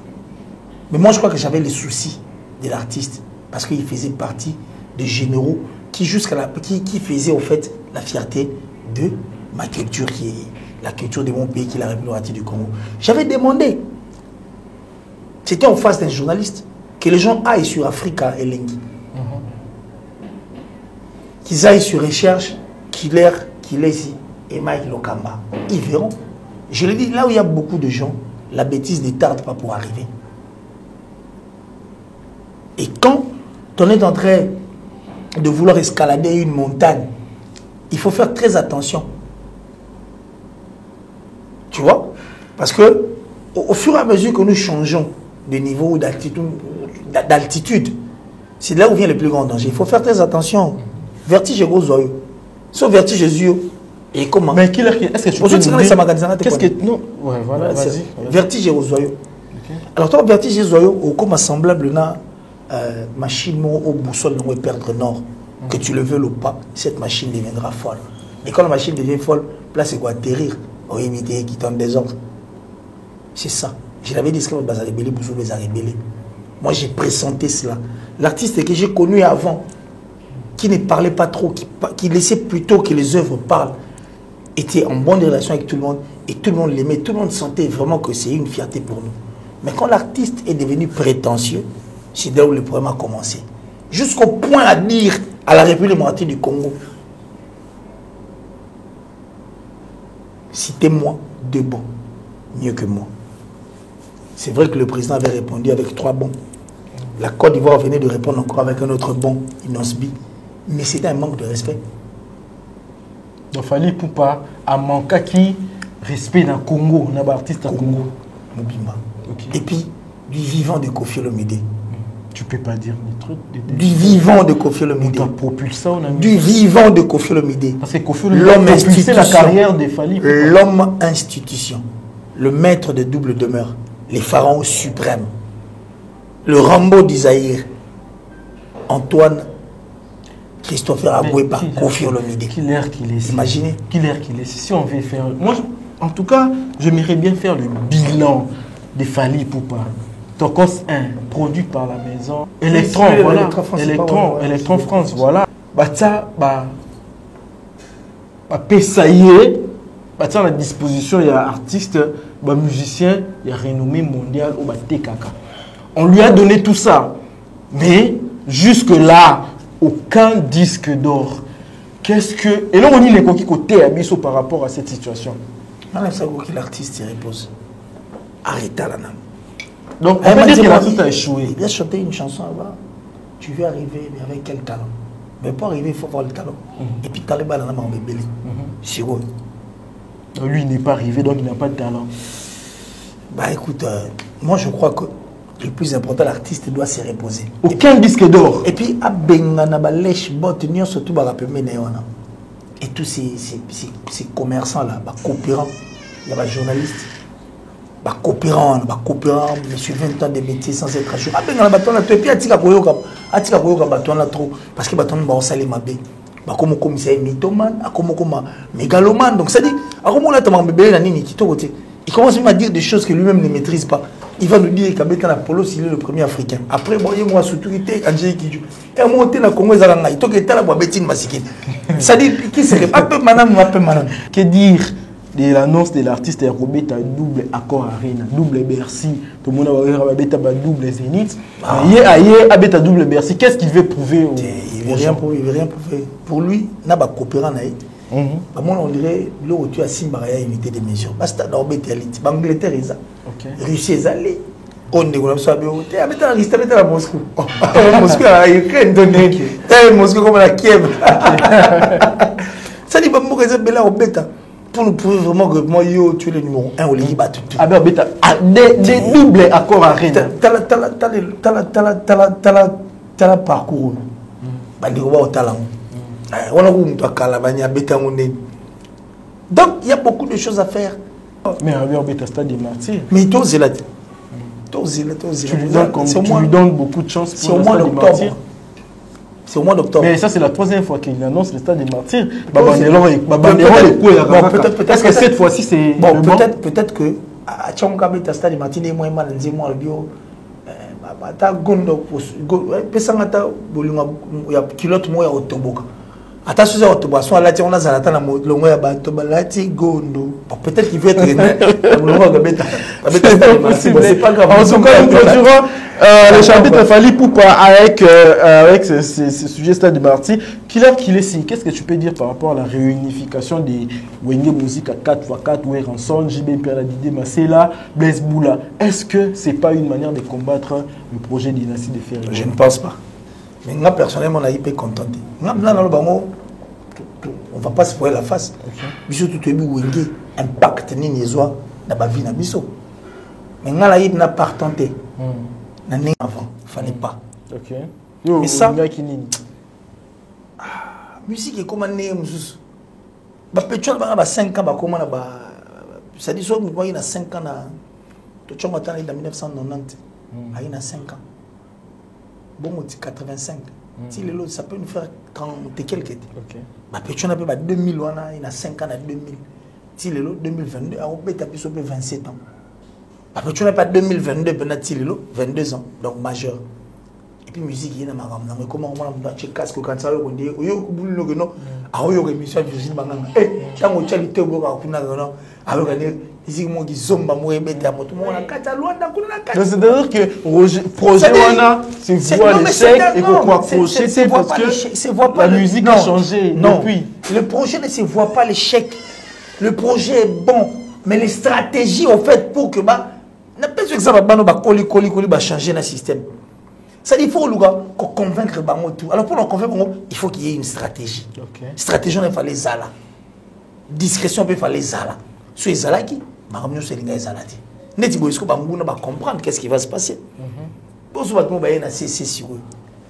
Mais moi, je crois que j'avais les soucis de l'artiste parce qu'il faisait partie des généraux qui faisaient en fait la fierté de ma culture, qui est la culture de mon pays, qui est la République du Congo. J'avais demandé, c'était en face d'un journaliste, que les gens aillent sur Africa et Lengi. Qu'ils aillent sur recherche, qu'il est ici, et Mike Lokamba. Ils verront. Je le dis, là où il y a beaucoup de gens, la bêtise ne tarde pas pour arriver. Et quand on est en train de vouloir escalader une montagne, il faut faire très attention. Tu vois? Parce que au fur et à mesure que nous changeons de niveau d'altitude, c'est là où vient le plus grand danger. Il faut faire très attention. Vertige et gros oeil. Sauf vertige et yeux. Et comment? Mais est-ce que tu peux nous dire qu'est-ce que... Non, ouais, voilà, vas-y. Vertige et aux oeils. Alors toi, vertige et aux oeils, comme semblable na machine au boussole nous perdre nord. Que tu le veux ou pas, cette machine deviendra folle. Et quand la machine devient folle, là c'est quoi? Atterrir, au imiter, qui tombe des ordres. C'est ça. Je l'avais dit que les boussole les a rébellés. Moi, j'ai pressenti cela. L'artiste que j'ai connu avant, qui ne parlait pas trop, qui laissait plutôt que les œuvres parlent, était en bonne relation avec tout le monde et tout le monde l'aimait. Tout le monde sentait vraiment que c'est une fierté pour nous. Mais quand l'artiste est devenu prétentieux, c'est là où le problème a commencé. Jusqu'au point à dire à la République démocratique du Congo, citez-moi deux bons, mieux que moi. C'est vrai que le président avait répondu avec 3 bons. La Côte d'Ivoire venait de répondre encore avec un autre bon, Inosbi. Mais c'était un manque de respect. Donc, Fally Ipupa a manqué qui respect dans le Congo, dans l'artiste Congo. Mobimba. Okay. Et puis, du vivant de Kofi Olomide. Tu peux pas dire des trucs. Du vivant de Kofi Olomide. On t'a propulsé, on a mis. Du vivant de Kofi Olomide. Parce que Kofi Olomide l'homme a propulsé institution. La carrière de Fally Ipupa. L'homme institution. Le maître de double demeure. Les pharaons suprêmes. Le Rambo d'Isaïr. Antoine Christopher Agoueba, Kofi Olomide. Qu'il l'air qu'il est. Imaginez. Qu'il l'air qu'il est. Si on veut faire. Moi, en tout cas, j'aimerais bien faire le bilan de Fally Ipupa. Tokos 1, produit par la maison. Electron, voilà. Electron France, voilà. Bah, ça, bah, Pessaillé, bah, ça, à la disposition, il y a artiste, bah, musicien, il y a renommé mondial, au bah, Tekaka. On lui a donné tout ça. Mais, jusque-là, aucun disque d'or. Qu'est-ce que. Et là, on dit les coquilles côté abisso par rapport à cette situation. Non, c'est que l'artiste se repose. Arrêtez la nam. Donc, on peut dire que l'artiste a échoué. Il a chanté une chanson là-bas. Tu veux arriver, mais avec quel talent? Mais pour arriver, il faut avoir le talent. Et puis, Taliban, il a un bébé. C'est vrai. Lui, il n'est pas arrivé, donc il n'a pas de talent. Bah écoute, moi je crois que le plus important, l'artiste doit se reposer. Aucun disque d'or. Et puis, et tous ces commerçants-là, coopérants, il y a des journalistes, coopérants, monsieur 20 ans de métier sans être à jour. Et puis, parce que bâton salé ma bé. Comme commissaire mythomane, comme mégalomane. Donc, ça dit, il commence même à dire des choses que lui-même ne maîtrise pas. Il va nous dire qu'Abeta Apollo, il est le premier africain. Après, bon, il y a moi, surtout, il était Angélique Kidjo. Et à mon temps, Congo, il était là pour Betine Masikine. Ça dit, qui serait un peu madame ou un peu madame. Que dire de l'annonce de l'artiste Robert à double accord Arena, double Bercy, tout le monde a Abeta double Zénith. Il y a Abeta double Bercy. Qu'est-ce qu'il veut prouver Il ne veut rien prouver. Pour lui, il n'a pas coopérant. Moi, on dirait là où tu as Simba a unité de mesure. Parce que l'Angleterre est là. Russie est allée. On est à Moscou. Moscou a Ukraine donné. Moscou comme la Kiev. Ça dit pas moi que Bella Obeta pour nous prouver vraiment que moi tu es le numéro 1 au Liban tout. Ah ben Obeta des doubles accords Arena. T'as parcours. Bah il va au talent. Donc il y a beaucoup de choses à faire. Mais Robert Stade des Martyrs. Mais toi c'est là. Tu lui donnes beaucoup de chance pour le Stade des Martyrs. C'est au mois d'octobre. Mais ça c'est la 3e fois qu'il annonce le Stade des Martyrs. Est-ce que cette fois-ci c'est bon peut-être que à Tchonkabe Stade des Martyrs et moi le bio ata gondo pesangata bolinga ya kilote moya otoboka ata suza otoboka alati on a zalata na longo ya bato balati gondo peut-être qu'il veut être longo ga beta c'est pas grave. En tout cas nous clôturons le chapitre Fally Ipupa avec ce sujet Stade des Martyrs. Qu'il est si qu'est-ce que tu peux dire par rapport à la réunification des Wenge Musique à 4x4 Weranson, JB Peradide Masela, Blaise Boula? Est-ce que c'est pas une manière de combattre le projet dynastie de Ferry? Je ne pense pas. Mais moi personnellement on a hyper contenté. On va pas se voir la face. Biso tout est Wenge impact ni niezwa na ba vie na biso. Mais on a n'a pas tenté. Avant, fallait pas. OK. Mais ça musique est comme un némus. Pétrole a 5 ans, ça dit qu'il a 5 ans. Tu as 1990. Il a 5 ans. Bon, 85. Si les ça peut nous faire quand tu es quelqu'un. Pétrole a 2000, il a 5 ans à 2000. Si les 2022, il a 27 ans. Après, tu n'as pas 2022, 22 ans, donc majeur. Et puis, musique, il y a un comment on a un casque quand ça on dit, oui, non, ah oui, émission Virgile Banganga. Eh, tant que tu as été au Boga, on a alors musique moi qui zomba moi mettre à moto moi la catalogne dans la catalogne. C'est-à-dire que projet Wana, c'est voix l'échec et qu'on croit accrocher, c'est parce que la musique a changé depuis. Le projet ne se voit pas l'échec. Le projet est bon, mais les stratégies ont fait pour que n'a pas que ça va changer le système. Ça dit il faut convaincre tout. Alors pour le convaincre, il faut qu'il y ait une stratégie. Stratégie on fallait zala. Discrétion peut fallait zala. Sur les zala qui Maramio c'est les zala. Neti boisco banguna va comprendre qu'est-ce qui va se passer. Pour ce bâtiment ba c'est sûr.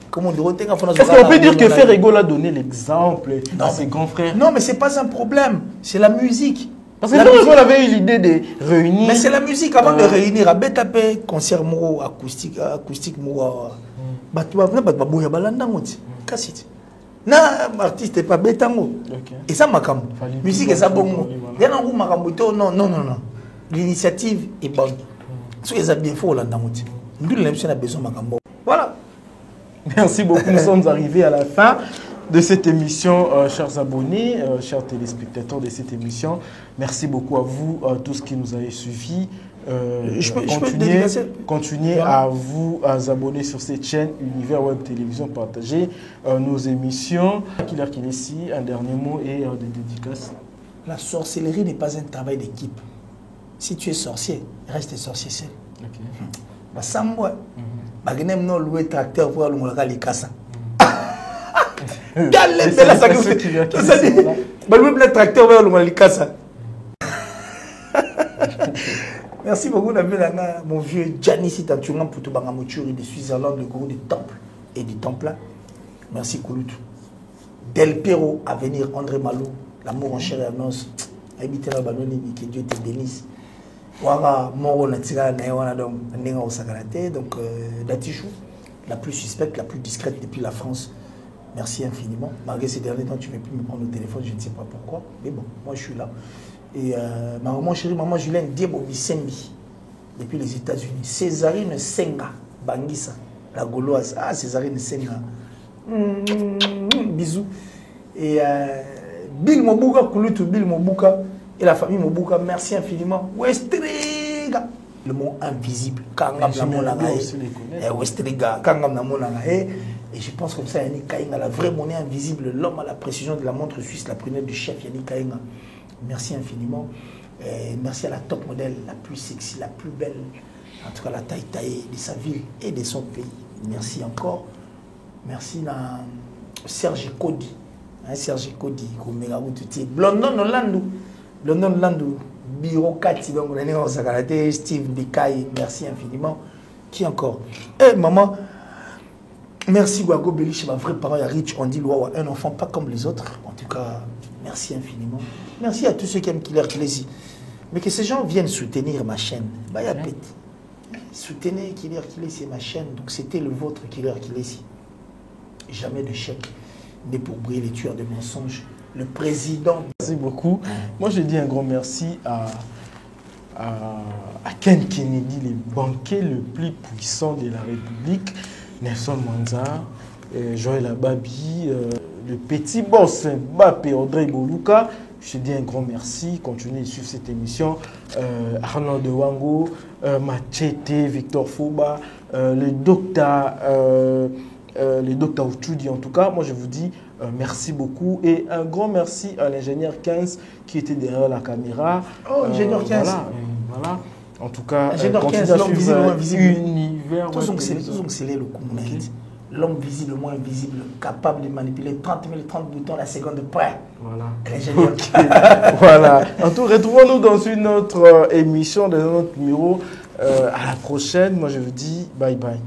Comment on dirait est-ce qu'on peut dire que Ferrego a donné l'exemple à ses grands frères? Non, mais c'est pas un problème, c'est la musique. Parce que Ferrego avait eu l'idée de réunir. Mais c'est la musique avant de réunir à Betapé concert moro acoustique moro. Na artiste pas betango. Et ça makambo. Musique et ça bon. Non. L'initiative est bonne. Si vous avez bien fait Hollande nous avons besoin makambo. Voilà. Merci beaucoup. Nous sommes arrivés à la fin de cette émission, chers abonnés, chers téléspectateurs de cette émission. Merci beaucoup à vous, tous qui nous avez suivis. Continuez à vous abonner sur cette chaîne Univers Web Télévision, partager nos émissions. Killer Kilesi, un dernier mot et des dédicaces. La sorcellerie n'est pas un travail d'équipe. Si tu es sorcier, reste sorcier seul. Bagnem no louer tracteur pour le moulaka les cassa. Galère belle ça que ça dit. Louer tracteur pour le moulaka les cassa. Merci beaucoup mon vieux Gianni Sitantunga pour tout bangamoturi de Suisse-Irlande, le gourou des temples et du temple. Merci Kouloutou. Del Piero à venir, André Malou, l'amour en chair et en os. Habitez la ballonne, que Dieu te bénisse. Wara moro na tira na wana donc ndinga osakalate donc Datichou, la plus suspecte, la plus discrète depuis la France. Merci infiniment. Malgré ces derniers temps, tu ne veux plus me prendre au téléphone, je ne sais pas pourquoi. Mais bon, moi je suis là. Et ma maman chérie, maman Julien Diebo Bisembi, depuis les États-Unis. Césarine Senga, Bangissa, la Gauloise. Ah, Césarine Senga. Bisous. Et Bill Mobuka, Kouloutou, Bill Mobuka. Et la famille Mobuka, merci infiniment. Westriga, le mot invisible. Kangam Westriga, Kangam et je pense comme ça, Yannick Kainga, la vraie monnaie invisible, l'homme à la précision de la montre suisse, la prunelle du chef Yannick Kainga. Merci infiniment. Et merci à la top modèle, la plus sexy, la plus belle, en tout cas la taille taillée de sa ville et de son pays. Merci encore. Merci à Serge Kodi. Serge Kodi, Blondon Orlando. London Landou, Biro Kati, donc Steve Bikaï, merci infiniment. Qui encore? Eh maman, merci Guago Belich, ma vraie parole, Rich, on dit Loa, un enfant pas comme les autres. En tout cas, merci infiniment. Merci à tous ceux qui aiment Killer Kilesi. Mais que ces gens viennent soutenir ma chaîne. Soutenez Killer Kilesi, ma chaîne. Donc c'était le vôtre Killer Kilesi. Jamais de chèque, ni pour briller les tueurs de mensonges. Le président. Merci beaucoup. Moi, je dis un grand merci à Ken Kennedy, le banquier le plus puissant de la République, Nelson Manza, Joël Ababi, le petit boss Mbappé, Audrey Boluka. Je dis un grand merci. Continuez de suivre cette émission. Arnaud de Wango, Machete, Victor Foba, le docteur Ouchoudi. En tout cas, moi, je vous dis merci beaucoup et un grand merci à l'ingénieur 15 qui était derrière la caméra. Oh, ingénieur 15. Voilà. En tout cas, ingénieur 15, l'homme visible, moins invisible. Univers. L'homme visible, le moins invisible, capable de manipuler 30 boutons la seconde près. Voilà. L'ingénieur. Voilà. En tout cas, retrouvons-nous dans une autre émission, dans un autre numéro. À la prochaine. Moi, je vous dis bye bye.